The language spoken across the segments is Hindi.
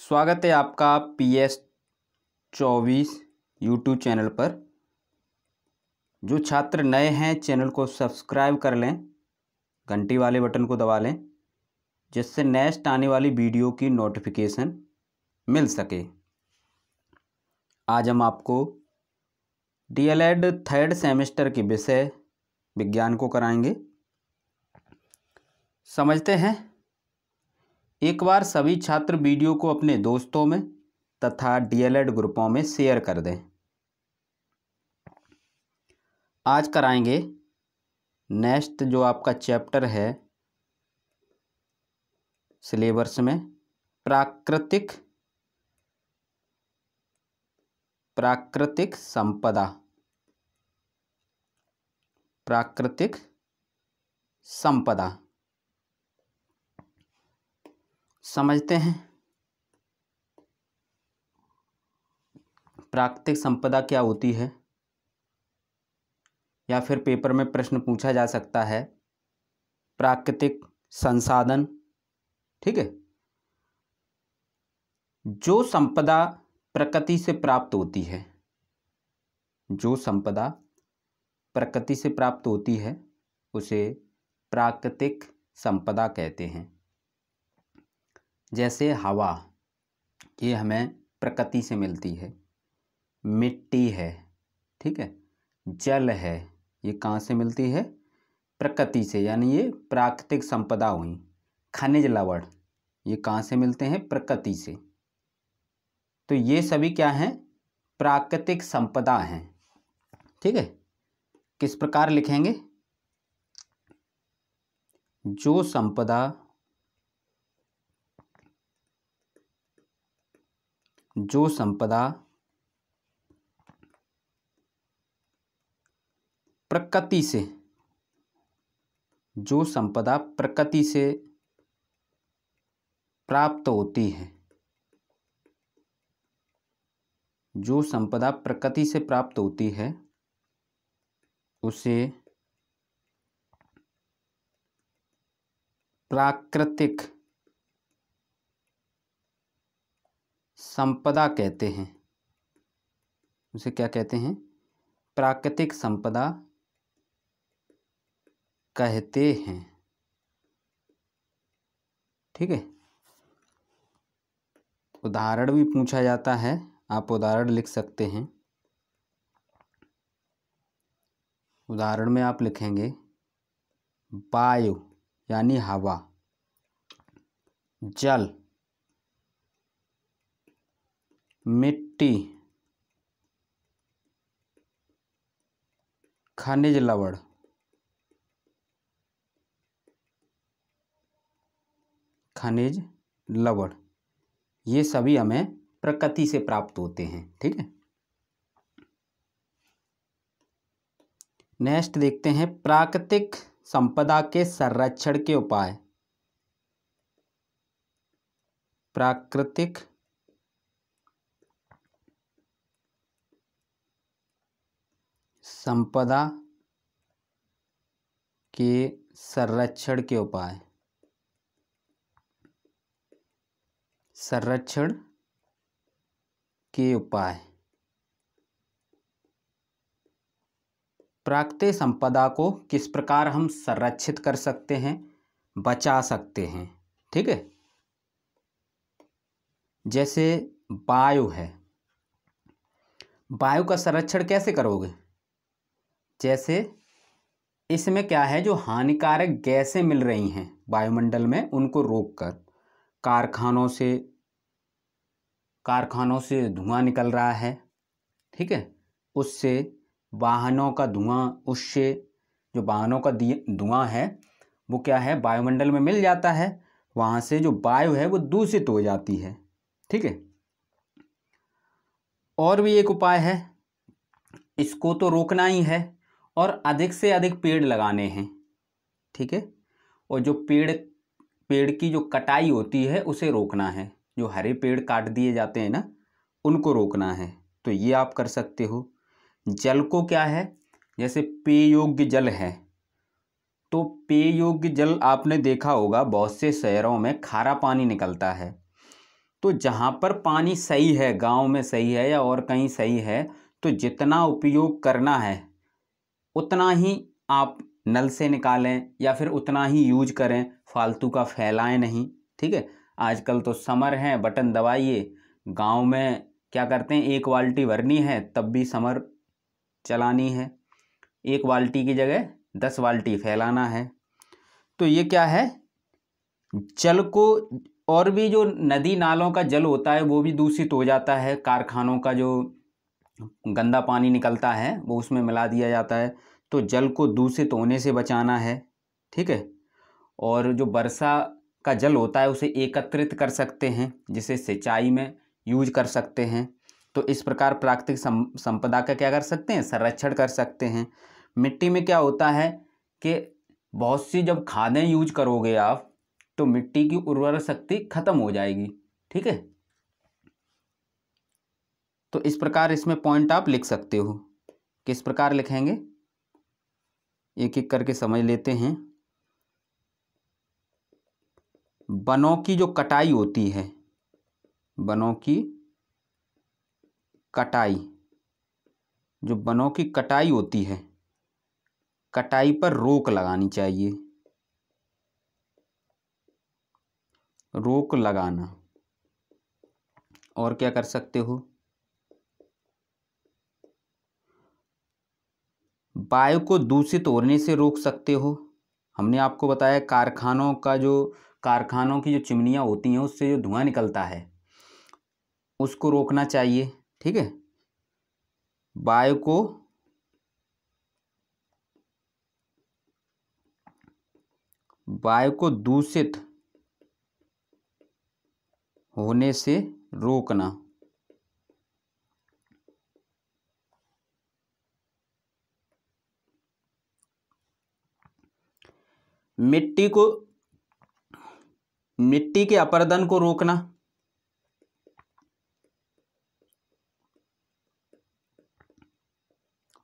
स्वागत है आपका PS24 यूट्यूब चैनल पर। जो छात्र नए हैं चैनल को सब्सक्राइब कर लें, घंटी वाले बटन को दबा लें, जिससे नेक्स्ट आने वाली वीडियो की नोटिफिकेशन मिल सके। आज हम आपको DLED थर्ड सेमेस्टर के विषय विज्ञान को कराएंगे। समझते हैं। एक बार सभी छात्र वीडियो को अपने दोस्तों में तथा DLED ग्रुपों में शेयर कर दें। आज कराएंगे नेक्स्ट जो आपका चैप्टर है सिलेबस में, प्राकृतिक संपदा। प्राकृतिक संपदा समझते हैं। प्राकृतिक संपदा क्या होती है, या फिर पेपर में प्रश्न पूछा जा सकता है प्राकृतिक संसाधन। ठीक है। जो संपदा प्रकृति से प्राप्त होती है, जो संपदा प्रकृति से प्राप्त होती है उसे प्राकृतिक संपदा कहते हैं। जैसे हवा, ये हमें प्रकृति से मिलती है। मिट्टी है, ठीक है। जल है, ये कहाँ से मिलती है? प्रकृति से, यानी ये प्राकृतिक संपदा हुई। खनिज लवण, ये कहाँ से मिलते हैं? प्रकृति से। तो ये सभी क्या हैं? प्राकृतिक संपदा हैं। ठीक है। किस प्रकार लिखेंगे? जो संपदा प्रकृति से, जो संपदा प्रकृति से प्राप्त होती है, जो संपदा प्रकृति से प्राप्त होती है उसे प्राकृतिक संपदा कहते हैं। उसे क्या कहते हैं? प्राकृतिक संपदा कहते हैं। ठीक है। उदाहरण भी पूछा जाता है, आप उदाहरण लिख सकते हैं। उदाहरण में आप लिखेंगे वायु यानी हवा, जल, मिट्टी, खनिज लवण, ये सभी हमें प्रकृति से प्राप्त होते हैं। ठीक है। नेक्स्ट देखते हैं प्राकृतिक संपदा के संरक्षण के उपाय। प्राकृतिक संपदा के संरक्षण के उपाय। संरक्षण के उपाय। प्राकृतिक संपदा को किस प्रकार हम संरक्षित कर सकते हैं, बचा सकते हैं। ठीक है। जैसे वायु है, वायु का संरक्षण कैसे करोगे? जैसे इसमें क्या है, जो हानिकारक गैसें मिल रही हैं वायुमंडल में, उनको रोककर, कारखानों से धुआं निकल रहा है, ठीक है, उससे वाहनों का धुआं, उससे जो वाहनों का धुआं है वो क्या है, वायुमंडल में मिल जाता है, वहाँ से जो वायु है वो दूषित हो जाती है। ठीक है। और भी एक उपाय है, इसको तो रोकना ही है और अधिक से अधिक पेड़ लगाने हैं। ठीक है। और जो पेड़ की जो कटाई होती है उसे रोकना है। जो हरे पेड़ काट दिए जाते हैं ना, उनको रोकना है। तो ये आप कर सकते हो। जल को क्या है, जैसे पेय योग्य जल है, तो पेय योग्य जल आपने देखा होगा बहुत से शहरों में खारा पानी निकलता है, तो जहाँ पर पानी सही है, गांव में सही है या और कहीं सही है, तो जितना उपयोग करना है उतना ही आप नल से निकालें या फिर उतना ही यूज करें, फालतू का फैलाएं नहीं। ठीक है, आजकल तो समर है, बटन दबाइए। गांव में क्या करते हैं, 1 बाल्टी भरनी है तब भी समर चलानी है, 1 बाल्टी की जगह 10 बाल्टी फैलाना है। तो ये क्या है, जल को, और भी जो नदी नालों का जल होता है वो भी दूषित हो जाता है, कारखानों का जो गंदा पानी निकलता है वो उसमें मिला दिया जाता है। तो जल को दूषित होने से बचाना है। ठीक है, और जो वर्षा का जल होता है उसे एकत्रित कर सकते हैं, जिसे सिंचाई में यूज कर सकते हैं। तो इस प्रकार प्राकृतिक संपदा का क्या कर सकते हैं, संरक्षण कर सकते हैं। मिट्टी में क्या होता है कि बहुत सी जब खादें यूज करोगे आप तो मिट्टी की उर्वरक शक्ति खत्म हो जाएगी। ठीक है, तो इस प्रकार इसमें पॉइंट आप लिख सकते हो। किस प्रकार लिखेंगे, एक एक करके समझ लेते हैं। वनों की जो कटाई होती है, वनों की कटाई, जो वनों की कटाई होती है, कटाई पर रोक लगानी चाहिए, रोक लगाना। और क्या कर सकते हो, वायु को दूषित होने से रोक सकते हो। हमने आपको बताया कारखानों की जो चिमनियाँ होती हैं उससे जो धुआं निकलता है उसको रोकना चाहिए। ठीक है, वायु को दूषित होने से रोकना। मिट्टी के अपरदन को रोकना।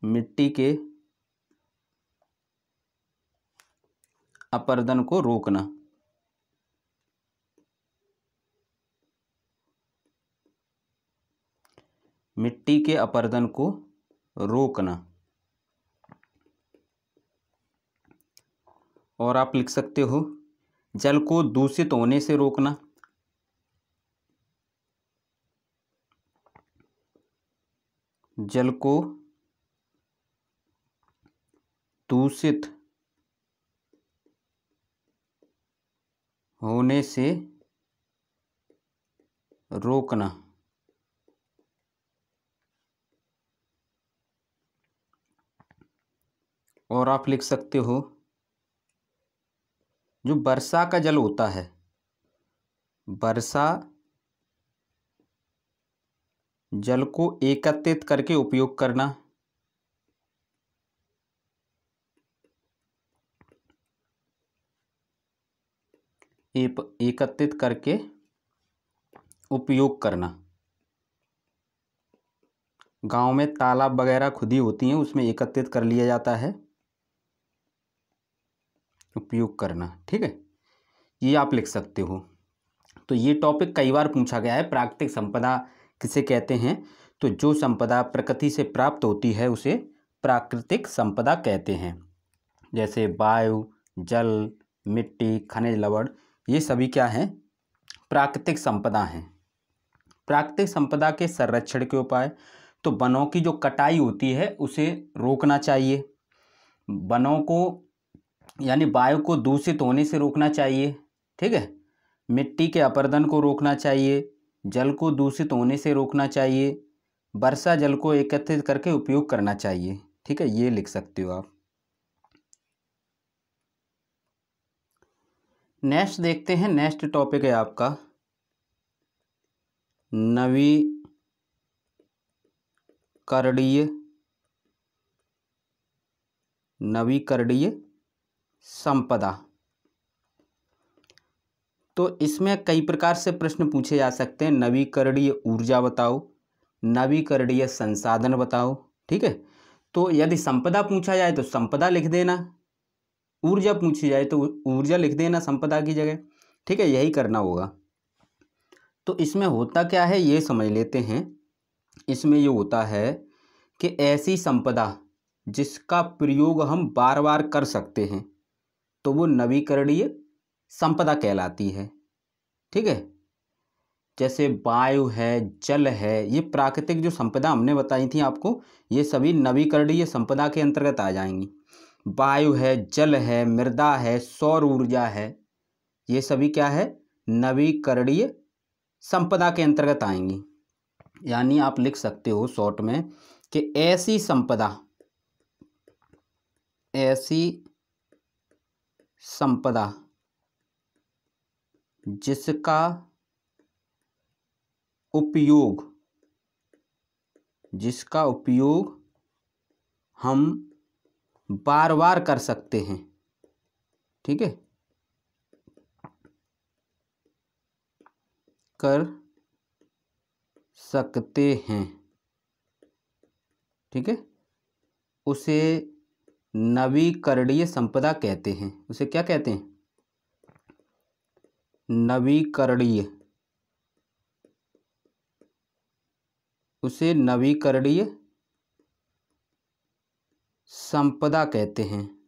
मिट्टी के अपरदन को रोकना। मिट्टी के अपरदन को रोकना। और आप लिख सकते हो जल को दूषित होने से रोकना। जल को दूषित होने से रोकना। और आप लिख सकते हो जो वर्षा का जल होता है, वर्षा जल को एकत्रित करके उपयोग करना। एकत्रित करके उपयोग करना। गांव में तालाब वगैरह खुदी होती हैं, उसमें एकत्रित कर लिया जाता है, उपयोग करना। ठीक है, ये आप लिख सकते हो। तो ये टॉपिक कई बार पूछा गया है, प्राकृतिक संपदा किसे कहते हैं। तो जो संपदा प्रकृति से प्राप्त होती है उसे प्राकृतिक संपदा कहते हैं। जैसे वायु, जल, मिट्टी, खनिज लवण, ये सभी क्या हैं, प्राकृतिक संपदा हैं। प्राकृतिक संपदा के संरक्षण के उपाय, तो वनों की जो कटाई होती है उसे रोकना चाहिए, वनों को यानी वायु को दूषित होने से रोकना चाहिए। ठीक है, मिट्टी के अपरदन को रोकना चाहिए, जल को दूषित होने से रोकना चाहिए, वर्षा जल को एकत्रित करके उपयोग करना चाहिए। ठीक है, ये लिख सकते हो आप। नेक्स्ट देखते हैं, नेक्स्ट टॉपिक है आपका नवीकरणीय संपदा। तो इसमें कई प्रकार से प्रश्न पूछे जा सकते हैं। नवीकरणीय ऊर्जा बताओ, नवीकरणीय संसाधन बताओ। ठीक है, तो यदि संपदा पूछा जाए तो संपदा लिख देना, ऊर्जा पूछी जाए तो ऊर्जा लिख देना संपदा की जगह। ठीक है, यही करना होगा। तो इसमें होता क्या है ये समझ लेते हैं। इसमें ये होता है कि ऐसी संपदा जिसका प्रयोग हम बार बार कर सकते हैं तो वो नवीकरणीय संपदा कहलाती है। ठीक है, जैसे वायु है, जल है, ये प्राकृतिक जो संपदा हमने बताई थी आपको, ये सभी नवीकरणीय संपदा के अंतर्गत आ जाएंगी। वायु है, जल है, मृदा है, सौर ऊर्जा है, ये सभी क्या है, नवीकरणीय संपदा के अंतर्गत आएंगी। यानी आप लिख सकते हो शॉर्ट में कि ऐसी संपदा जिसका उपयोग हम बार बार कर सकते हैं। ठीक है, कर सकते हैं। ठीक है, उसे नवीकरणीय संपदा कहते हैं। उसे क्या कहते हैं, नवीकरणीय। उसे नवीकरणीय संपदा कहते हैं।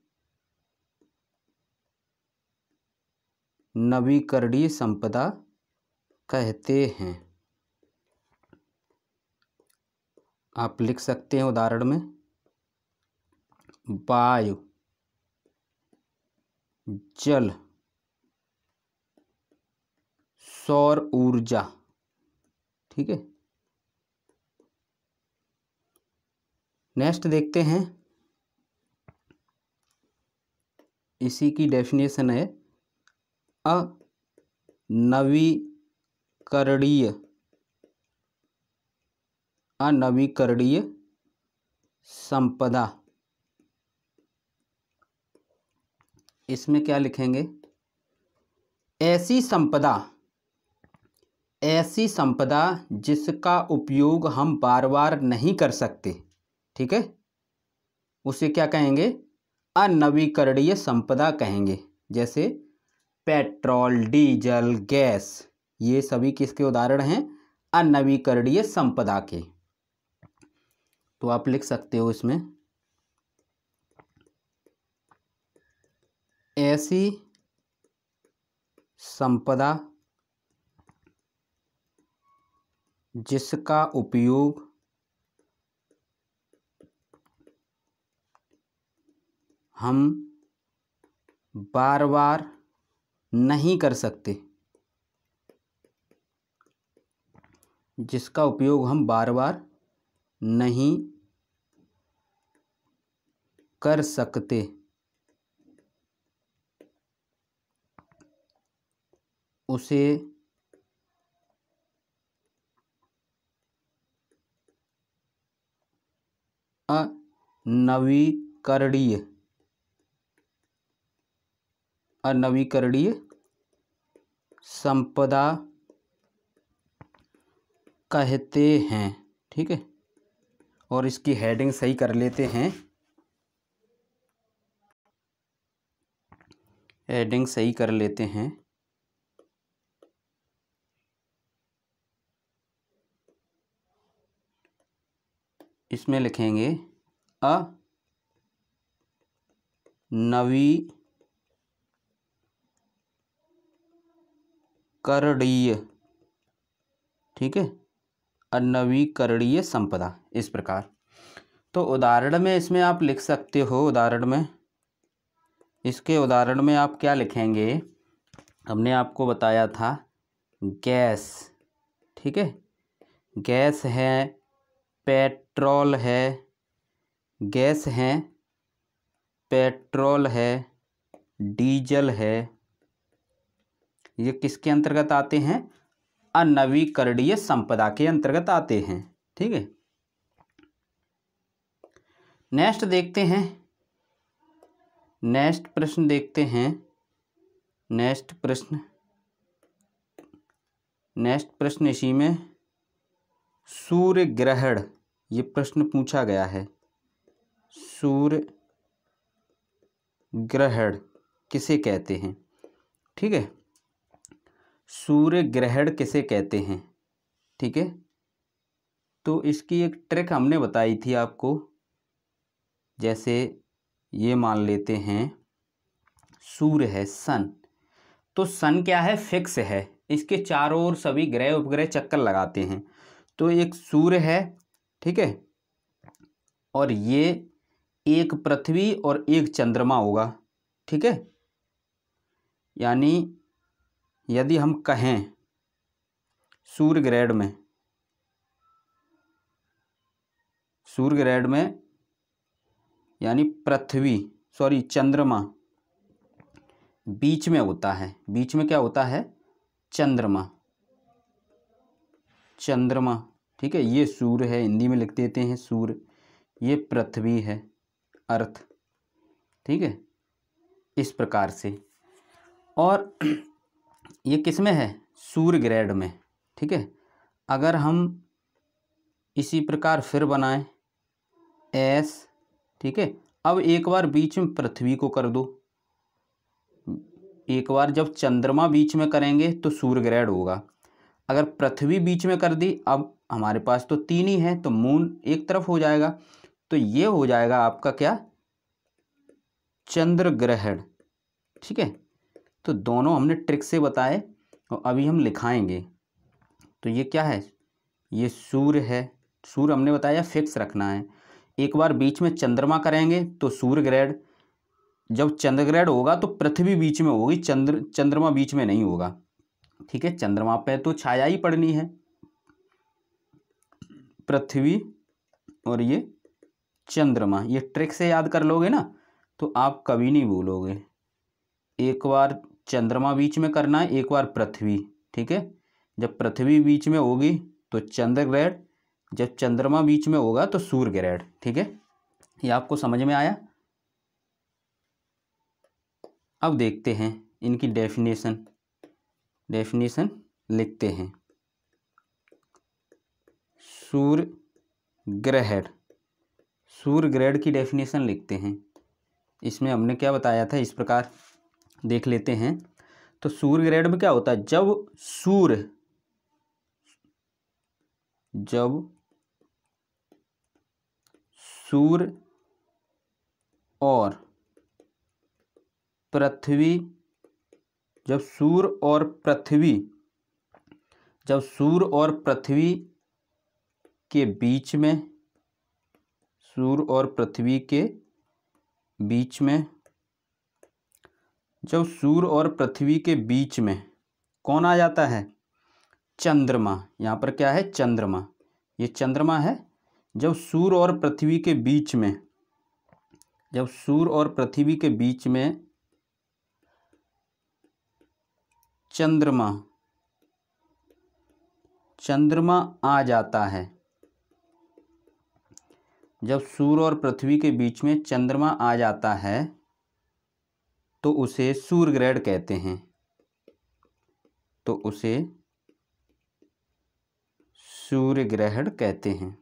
नवीकरणीय संपदा कहते हैं। आप लिख सकते हैं उदाहरण में, वायु, जल, सौर ऊर्जा। ठीक है, नेक्स्ट देखते हैं, इसी की डेफिनेशन है अनवीकरणीय संपदा। इसमें क्या लिखेंगे, ऐसी संपदा जिसका उपयोग हम बार बार नहीं कर सकते। ठीक है, उसे क्या कहेंगे, अनवीकरणीय संपदा कहेंगे। जैसे पेट्रोल, डीजल, गैस, ये सभी किसके उदाहरण हैं, अनवीकरणीय संपदा के। तो आप लिख सकते हो इसमें, ऐसी संपदा जिसका उपयोग हम बार बार नहीं कर सकते। जिसका उपयोग हम बार बार नहीं कर सकते, उसे अनवीकरणीय संपदा कहते हैं। ठीक है, और इसकी हेडिंग सही कर लेते हैं। हेडिंग सही कर लेते हैं। इसमें लिखेंगे अनवीकरणीय। ठीक है, अनवीकरणीय संपदा, इस प्रकार। तो उदाहरण में इसमें आप लिख सकते हो, उदाहरण में, इसके उदाहरण में आप क्या लिखेंगे, हमने आपको बताया था गैस। ठीक है, गैस है, पेट्रोल है, गैस है, पेट्रोल है, डीजल है, ये किसके अंतर्गत आते हैं, अनवीकरणीय संपदा के अंतर्गत आते हैं। ठीक है, नेक्स्ट देखते हैं, नेक्स्ट प्रश्न देखते हैं। नेक्स्ट प्रश्न इसी में सूर्य ग्रहण, ये प्रश्न पूछा गया है। सूर्य ग्रहण किसे कहते हैं। ठीक है, सूर्य ग्रहण किसे कहते हैं, ठीक है। तो इसकी एक ट्रिक हमने बताई थी आपको। जैसे ये मान लेते हैं सूर्य है, सन, तो सन क्या है, फिक्स है, इसके चारों ओर सभी ग्रह उपग्रह चक्कर लगाते हैं। तो एक सूर्य है, ठीक है, और ये एक पृथ्वी और एक चंद्रमा होगा, ठीक है। यानी यदि हम कहें सूर्य ग्रहण में यानी चंद्रमा बीच में होता है। बीच में क्या होता है, चंद्रमा, ठीक है। ये सूर्य है, हिंदी में लिख देते हैं सूर्य। ये पृथ्वी है, अर्थ, ठीक है, इस प्रकार से। और ये किस में है, सूर्य ग्रहण में, ठीक है। अगर हम इसी प्रकार फिर बनाएं एस, ठीक है। अब एक बार बीच में पृथ्वी को कर दो, एक बार जब चंद्रमा बीच में करेंगे तो सूर्य ग्रहण होगा। अगर पृथ्वी बीच में कर दी, अब हमारे पास तो 3 ही है, तो मून एक तरफ हो जाएगा, तो ये हो जाएगा आपका क्या, चंद्र ग्रहण, ठीक है। तो दोनों हमने ट्रिक से बताए और अभी हम लिखाएंगे। तो ये क्या है, ये सूर्य है, सूर्य हमने बताया फिक्स रखना है। एक बार बीच में चंद्रमा करेंगे तो सूर्य ग्रहण, जब चंद्र ग्रहण होगा तो पृथ्वी बीच में होगी, चंद्रमा बीच में नहीं होगा, ठीक है। चंद्रमा पे तो छाया ही पड़नी है, पृथ्वी और ये चंद्रमा। ये ट्रिक से याद कर लोगे ना तो आप कभी नहीं भूलोगे। एक बार चंद्रमा बीच में करना है, एक बार पृथ्वी, ठीक है। जब पृथ्वी बीच में होगी तो चंद्र ग्रहण, जब चंद्रमा बीच में होगा तो सूर्य ग्रहण, ठीक है। ये आपको समझ में आया। अब देखते हैं इनकी डेफिनेशन लिखते हैं। सूर्य ग्रहण की डेफिनेशन लिखते हैं। इसमें हमने क्या बताया था, इस प्रकार देख लेते हैं। तो सूर्य ग्रहण में क्या होता है, जब सूर्य और पृथ्वी, जब सूर्य और पृथ्वी के बीच में, सूर्य और पृथ्वी के बीच में, जब सूर्य और पृथ्वी के बीच में कौन आ जाता है, चंद्रमा। यहाँ पर क्या है, चंद्रमा, ये चंद्रमा है। जब सूर्य और पृथ्वी के बीच में, जब सूर्य और पृथ्वी के बीच में चंद्रमा आ जाता है, जब सूर्य और पृथ्वी के बीच में चंद्रमा आ जाता है तो उसे सूर्य ग्रहण कहते हैं। तो उसे सूर्य ग्रहण कहते हैं,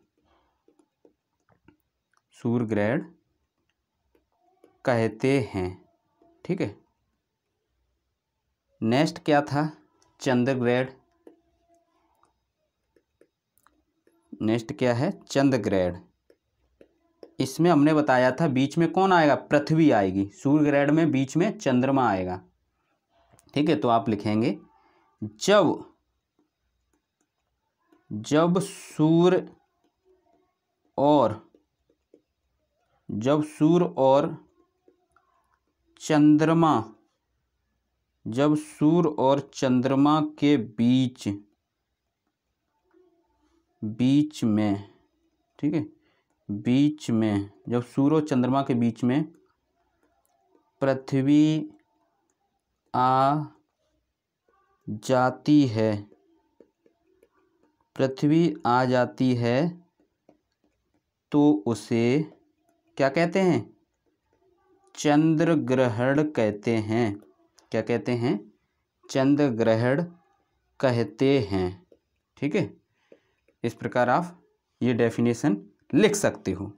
सूर्य ग्रहण कहते हैं, ठीक है। नेक्स्ट क्या था, चंद्र ग्रहण। नेक्स्ट क्या है, चंद्र ग्रहण। इसमें हमने बताया था बीच में कौन आएगा, पृथ्वी आएगी। सूर्य ग्रहण में बीच में चंद्रमा आएगा, ठीक है। तो आप लिखेंगे जब सूर्य और चंद्रमा के बीच में, ठीक है, बीच में, जब सूर्य और चंद्रमा के बीच में पृथ्वी आ जाती है तो उसे क्या कहते हैं, चंद्र ग्रहण कहते हैं। क्या कहते हैं, चंद्र ग्रहण कहते हैं, ठीक है। इस प्रकार आप ये डेफिनेशन लिख सकते हो।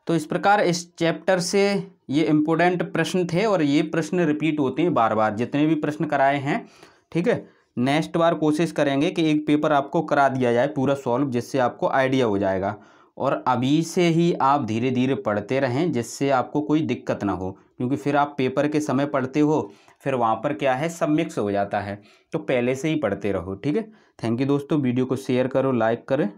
तो इस प्रकार इस चैप्टर से ये इम्पोर्टेंट प्रश्न थे और ये प्रश्न रिपीट होते हैं बार बार। जितने भी प्रश्न कराए हैं ठीक है। नेक्स्ट बार कोशिश करेंगे कि एक पेपर आपको करा दिया जाए पूरा सॉल्व, जिससे आपको आइडिया हो जाएगा। और अभी से ही आप धीरे धीरे पढ़ते रहें, जिससे आपको कोई दिक्कत ना हो, क्योंकि फिर आप पेपर के समय पढ़ते हो, फिर वहाँ पर क्या है, सब मिक्स हो जाता है। तो पहले से ही पढ़ते रहो, ठीक है। थैंक यू दोस्तों, वीडियो को शेयर करो, लाइक करें।